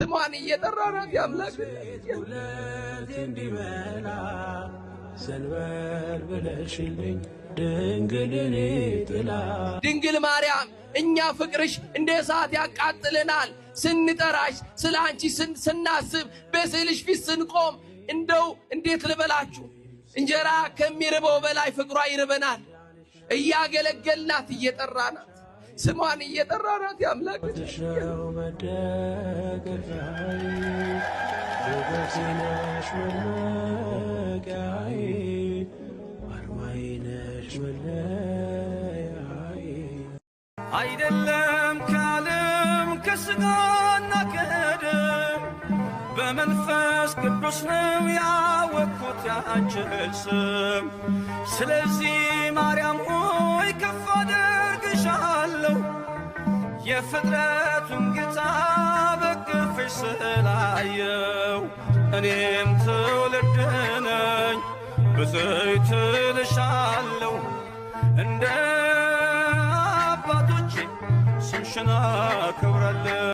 ስሟን እየጠራናት ያምላክ እንዲበላ ሰንበር ብለሽልኝ ድንግልኔ ጥላ ድንግል ማርያም እኛ ፍቅርሽ እንደ እሳት ያቃጥለናል ስንጠራሽ ስላንቺ ስናስብ በስዕልሽ ፊት ስንቆም እንደው እንዴት ልበላችሁ እንጀራ ከሚርበው በላይ ፍቅሯ ይርበናል እያገለገልናት እየጠራናት ስሟን እየጠራናት ያምላክ በበሲነሽ መለያይ አርማይነሽ መለያይ አይደለም ከዓለም ከሥጋና ከደም በመንፈስ ቅዱስ ነው ያወቅሁት ያንቺን ስም ስለዚህ ማርያም ሆይ ከፍ አደርግሻለሁ የፍጥረቱን ጌታ በቅፍሽ ስላየው እኔም ትውልድ ነኝ ብፅዕት እልሻለሁ እንደ አባቶቼ ስምሽን አከብራለሁ